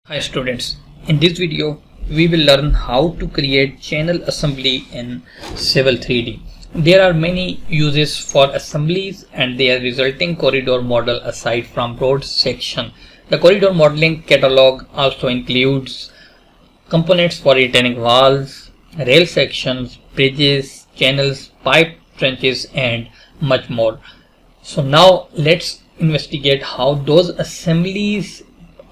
Hi students, in this video we will learn how to create channel assembly in Civil 3D. There are many uses for assemblies and their resulting corridor model aside from road section. The corridor modeling catalog also includes components for retaining walls, rail sections, bridges, channels, pipe trenches and much more. So now let's investigate how those assemblies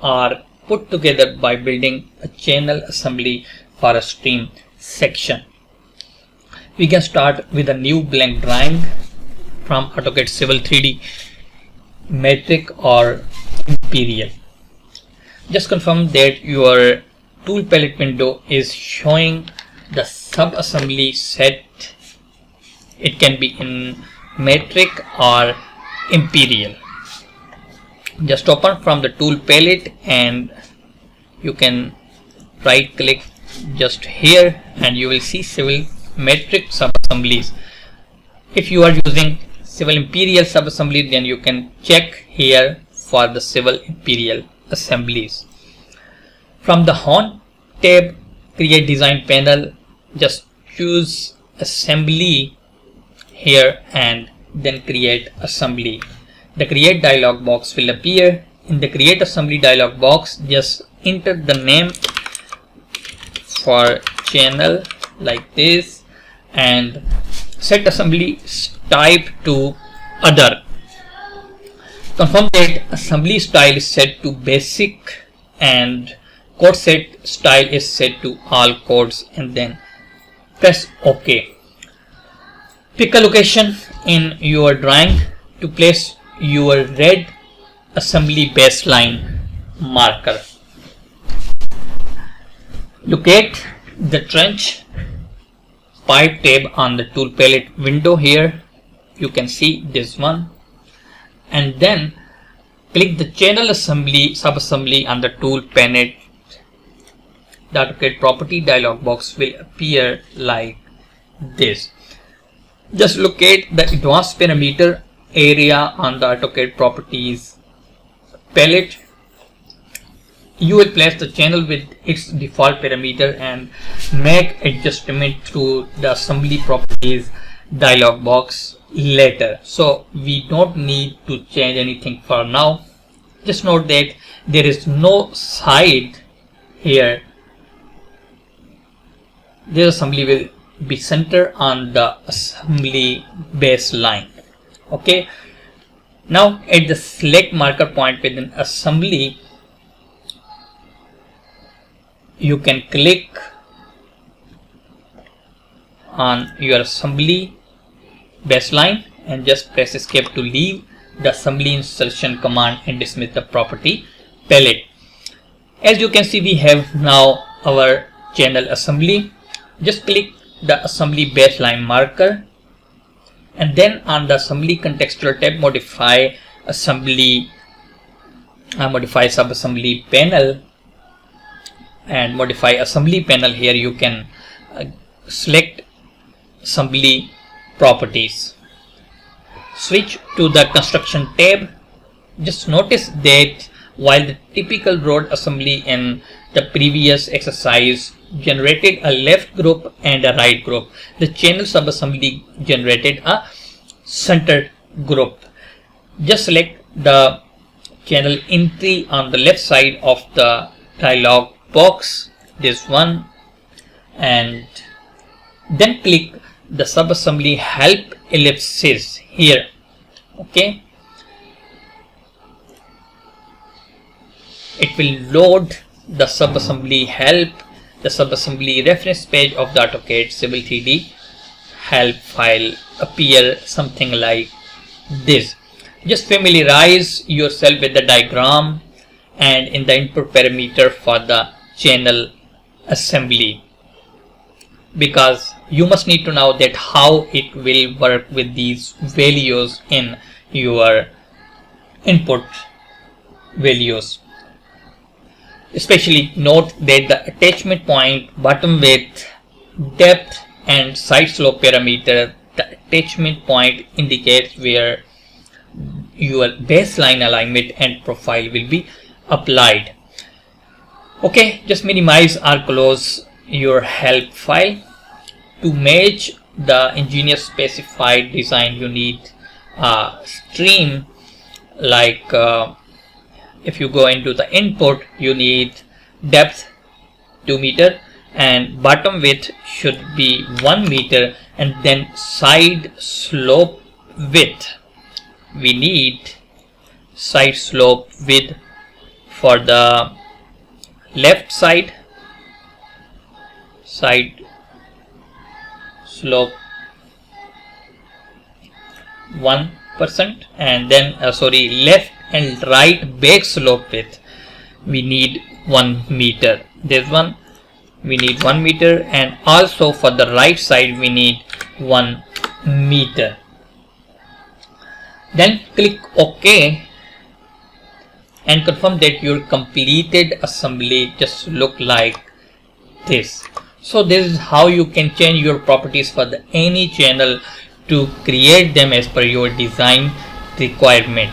are put together by building a channel assembly for a stream section. We can start with a new blank drawing from AutoCAD Civil 3D, metric or imperial. Just confirm that your tool palette window is showing the sub-assembly set. It can be in metric or imperial. Just open from the tool palette and you can right click just here and you will see civil metric sub-assemblies. If you are using civil imperial sub-assembly, then you can check here for the civil imperial assemblies. From the Home tab, create design panel, just choose assembly here and then create assembly. The create dialog box will appear. In the create assembly dialog box, just enter the name for channel like this and set assembly type to other. Confirm that assembly style is set to basic and code set style is set to all codes, and then press OK. Pick a location in your drawing to place your red assembly baseline marker. Locate the trench pipe tab on the tool palette window here. You can see this one, and then click the channel assembly sub-assembly on the tool palette. The AutoCAD property dialog box will appear like this. Just locate the advanced parameter area on the AutoCAD properties palette. You will place the channel with its default parameter and make adjustment through the assembly properties dialog box later. So we don't need to change anything for now. Just note that there is no side here. This assembly will be centered on the assembly baseline. Okay, now at the select marker point within assembly, you can click on your assembly baseline and just press escape to leave the assembly insertion command and dismiss the property palette. As you can see, we have now our channel assembly. Just click the assembly baseline marker and then on the assembly contextual tab, modify assembly, modify sub-assembly panel and modify assembly panel. Here you can select assembly properties. Switch to the construction tab. Just notice that while the typical road assembly in the previous exercise generated a left group and a right group, the channel sub-assembly generated a center group. Just select the channel entry on the left side of the dialog box, this one, and then click the sub-assembly help ellipses here. Okay, it will load the sub-assembly help. The sub-assembly reference page of the AutoCAD Civil 3D help file appear something like this. Just familiarize yourself with the diagram and in the input parameter for the channel assembly, because you must need to know that how it will work with these values in your input values. Especially note that the attachment point, bottom width, depth and side slope parameter, the attachment point indicates where your baseline alignment and profile will be applied. Okay, just minimize or close your help file. To match the engineer specified design, you need a stream. Like if you go into the input, you need depth 2 meter and bottom width should be 1 meter, and then side slope width, we need side slope width for the left side, side slope 1%, and then left and right back slope width, we need 1 meter. This one we need 1 meter, and also for the right side we need 1 meter. Then click OK and confirm that your completed assembly just look like this. So this is how you can change your properties for any channel to create them as per your design requirement.